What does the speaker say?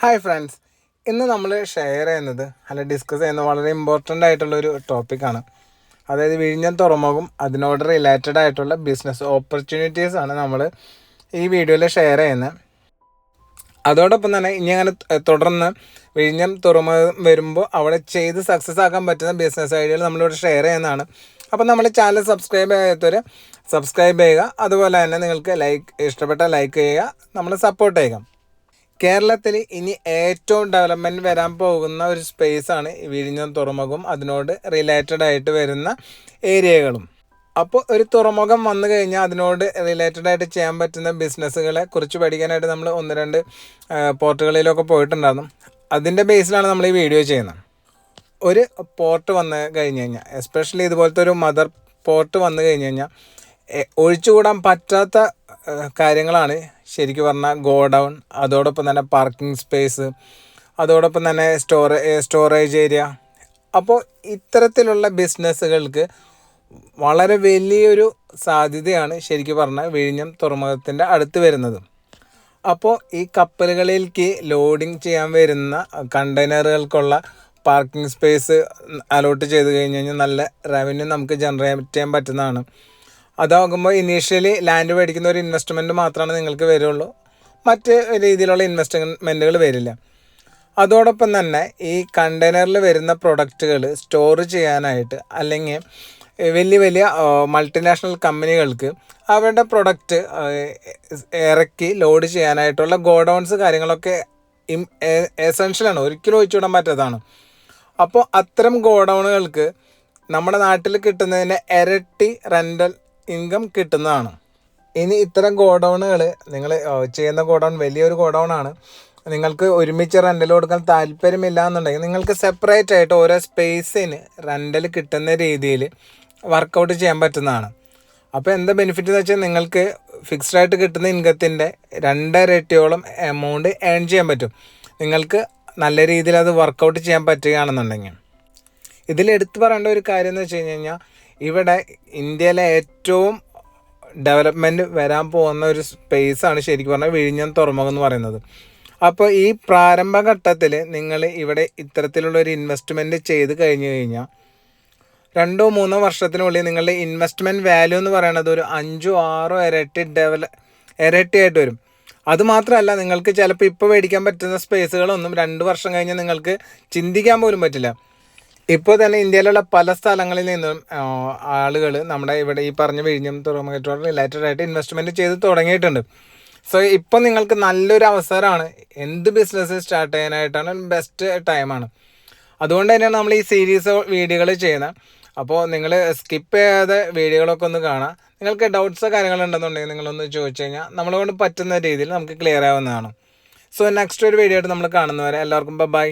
Hi friends, ഇന്ന് നമ്മൾ share ചെയ്യുന്നത് ഡിസ്കസ് ചെയ്യുന്ന വളരെ ഇമ്പോർട്ടൻ്റ് ആയിട്ടുള്ളൊരു ടോപ്പിക്കാണ്. അതായത് വിഴിഞ്ഞം തുറമുഖം അതിനോട് റിലേറ്റഡ് ആയിട്ടുള്ള ബിസിനസ് ഓപ്പർച്യൂണിറ്റീസാണ് നമ്മൾ ഈ വീഡിയോയിൽ ഷെയർ ചെയ്യുന്നത്. അതോടൊപ്പം തന്നെ ഇനി അങ്ങനെ തുടർന്ന് വിഴിഞ്ഞം തുറമുഖം വരുമ്പോൾ അവിടെ ചെയ്ത് സക്സസ് ആക്കാൻ പറ്റുന്ന ബിസിനസ് ഐഡിയകൾ നമ്മളിവിടെ ഷെയർ ചെയ്യുന്നതാണ്. അപ്പോൾ നമ്മൾ ചാനൽ സബ്സ്ക്രൈബ് ചെയ്യാത്തവർ സബ്സ്ക്രൈബ് ചെയ്യുക. അതുപോലെ തന്നെ നിങ്ങൾക്ക് ഇഷ്ടപ്പെട്ട ലൈക്ക് ചെയ്യുക, നമ്മൾ സപ്പോർട്ട് ചെയ്യുക. കേരളത്തിൽ ഇനി ഏറ്റവും ഡെവലപ്മെൻറ്റ് വരാൻ പോകുന്ന ഒരു സ്പേസാണ് വിഴിഞ്ഞം തുറമുഖം അതിനോട് റിലേറ്റഡ് ആയിട്ട് വരുന്ന ഏരിയകളും. അപ്പോൾ ഒരു തുറമുഖം വന്നു കഴിഞ്ഞാൽ അതിനോട് റിലേറ്റഡ് ആയിട്ട് ചെയ്യാൻ പറ്റുന്ന ബിസിനസ്സുകളെ കുറിച്ച് പഠിക്കാനായിട്ട് നമ്മൾ 1-2 പോർട്ടുകളിലൊക്കെ പോയിട്ടുണ്ടായിരുന്നു. അതിൻ്റെ ബേസിലാണ് നമ്മൾ ഈ വീഡിയോ ചെയ്യുന്നത്. ഒരു പോർട്ട് വന്നു കഴിഞ്ഞ് കഴിഞ്ഞാൽ, എസ്പെഷ്യലി ഇതുപോലത്തെ ഒരു മദർ പോർട്ട് വന്നു കഴിഞ്ഞ് കഴിഞ്ഞാൽ ഒഴിച്ചുകൂടാൻ പറ്റാത്ത കാര്യങ്ങളാണ് ശരിക്കും പറഞ്ഞാൽ ഗോഡൗൺ, അതോടൊപ്പം തന്നെ പാർക്കിംഗ് സ്പേസ്, അതോടൊപ്പം തന്നെ സ്റ്റോറേജ് ഏരിയ. അപ്പോൾ ഇത്തരത്തിലുള്ള ബിസിനസ്സുകൾക്ക് വളരെ വലിയൊരു സാധ്യതയാണ് ശരിക്കും പറഞ്ഞാൽ വിഴിഞ്ഞം തുറമുഖത്തിൻ്റെ അടുത്ത് വരുന്നത്. അപ്പോൾ ഈ കപ്പലുകളിലേക്ക് ലോഡിങ് ചെയ്യാൻ വരുന്ന കണ്ടെയ്നറുകൾക്കുള്ള പാർക്കിംഗ് സ്പേസ് അലോട്ട് ചെയ്ത് കഴിഞ്ഞ് കഴിഞ്ഞാൽ നല്ല റവന്യൂ നമുക്ക് ജനറേറ്റ് ചെയ്യാൻ പറ്റുന്നതാണ്. അതാകുമ്പോൾ ഇനീഷ്യലി ലാൻഡ് മേടിക്കുന്ന ഒരു ഇൻവെസ്റ്റ്മെൻറ്റ് മാത്രമാണ് നിങ്ങൾക്ക് വരുള്ളൂ, മറ്റ് രീതിയിലുള്ള ഇൻവെസ്റ്റ്മെൻറ്റുകൾ വരില്ല. അതോടൊപ്പം തന്നെ ഈ കണ്ടെയ്നറിൽ വരുന്ന പ്രൊഡക്റ്റുകൾ സ്റ്റോർ ചെയ്യാനായിട്ട്, അല്ലെങ്കിൽ വലിയ വലിയ മൾട്ടിനാഷണൽ കമ്പനികൾക്ക് അവരുടെ പ്രൊഡക്റ്റ് ഇറക്കി ലോഡ് ചെയ്യാനായിട്ടുള്ള ഗോഡൗൺസ് കാര്യങ്ങളൊക്കെ എസെൻഷ്യലാണ്, ഒരിക്കലും ഒഴിച്ചുവിടാൻ പറ്റാത്തതാണ്. അപ്പോൾ അത്തരം ഗോഡൗണുകൾക്ക് നമ്മുടെ നാട്ടിൽ കിട്ടുന്നതിന് ഇരട്ടി റെൻ്റൽ ഇൻകം കിട്ടുന്നതാണ്. ഇനി ഇത്തരം ഗോഡൗണുകൾ നിങ്ങൾ ചെയ്യുന്ന ഗോഡൗൺ വലിയൊരു ഗോഡൗണാണ്, നിങ്ങൾക്ക് ഒരുമിച്ച് റെൻ്റൽ കൊടുക്കാൻ താല്പര്യമില്ല എന്നുണ്ടെങ്കിൽ നിങ്ങൾക്ക് സെപ്പറേറ്റ് ആയിട്ട് ഓരോ സ്പേസിന് റെൻ്റൽ കിട്ടുന്ന രീതിയിൽ വർക്കൗട്ട് ചെയ്യാൻ പറ്റുന്നതാണ്. അപ്പോൾ എന്താ ബെനിഫിറ്റ് എന്ന് വെച്ചാൽ നിങ്ങൾക്ക് ഫിക്സ്ഡ് ആയിട്ട് കിട്ടുന്ന ഇൻകത്തിൻ്റെ 2 ഇരട്ടിയോളം എമൗണ്ട് ഏൺ ചെയ്യാൻ പറ്റും, നിങ്ങൾക്ക് നല്ല രീതിയിൽ അത് വർക്കൗട്ട് ചെയ്യാൻ പറ്റുകയാണെന്നുണ്ടെങ്കിൽ. ഇതിൽ എടുത്തു പറയേണ്ട ഒരു കാര്യം എന്ന് വെച്ച് കഴിഞ്ഞാൽ, ഇവിടെ ഇന്ത്യയിലെ ഏറ്റവും ഡെവലപ്മെൻറ്റ് വരാൻ പോകുന്ന ഒരു സ്പേസാണ് ശരിക്കും പറഞ്ഞാൽ വിഴിഞ്ഞം തുറമുഖം എന്ന് പറയുന്നത്. അപ്പോൾ ഈ പ്രാരംഭഘട്ടത്തിൽ നിങ്ങൾ ഇവിടെ ഇത്തരത്തിലുള്ളൊരു ഇൻവെസ്റ്റ്മെൻറ്റ് ചെയ്ത് കഴിഞ്ഞ് കഴിഞ്ഞാൽ 2-3 വർഷത്തിനുള്ളിൽ നിങ്ങളുടെ ഇൻവെസ്റ്റ്മെൻറ്റ് വാല്യൂ എന്ന് പറയുന്നത് ഒരു 5-6 ഇരട്ടിയായിട്ട് വരും. അതുമാത്രമല്ല, നിങ്ങൾക്ക് ചിലപ്പോൾ ഇപ്പോൾ മേടിക്കാൻ പറ്റുന്ന സ്പേസുകളൊന്നും 2 വർഷം കഴിഞ്ഞ് നിങ്ങൾക്ക് ചിന്തിക്കാൻ പോലും പറ്റില്ല. ഇപ്പോൾ തന്നെ ഇന്ത്യയിലുള്ള പല സ്ഥലങ്ങളിൽ നിന്നും ആളുകൾ നമ്മുടെ ഇവിടെ ഈ പറഞ്ഞ വിഴിഞ്ഞം തുറമുഖത്തോട് റിലേറ്റഡ് ആയിട്ട് ഇൻവെസ്റ്റ്മെൻറ്റ് ചെയ്ത് തുടങ്ങിയിട്ടുണ്ട്. സോ ഇപ്പോൾ നിങ്ങൾക്ക് നല്ലൊരു അവസരമാണ്, എന്ത് ബിസിനസ് സ്റ്റാർട്ട് ചെയ്യാനായിട്ടാണ് ബെസ്റ്റ് ടൈമാണ്. അതുകൊണ്ട് തന്നെയാണ് നമ്മൾ ഈ സീരീസ് വീഡിയോകൾ ചെയ്യുന്നത്. അപ്പോൾ നിങ്ങൾ സ്കിപ്പ് ചെയ്യാതെ വീഡിയോകളൊക്കെ ഒന്ന് കാണാം. നിങ്ങൾക്ക് ഡൗട്ട്സോ കാര്യങ്ങളുണ്ടെന്നുണ്ടെങ്കിൽ നിങ്ങളൊന്ന് ചോദിച്ചു കഴിഞ്ഞാൽ നമ്മളെ കൊണ്ട് പറ്റുന്ന രീതിയിൽ നമുക്ക് ക്ലിയർ ആവുന്നതാണ്. സോ നെക്സ്റ്റ് ഒരു വീഡിയോ ആയിട്ട് നമ്മൾ കാണുന്നവരെ എല്ലാവർക്കും ബൈ.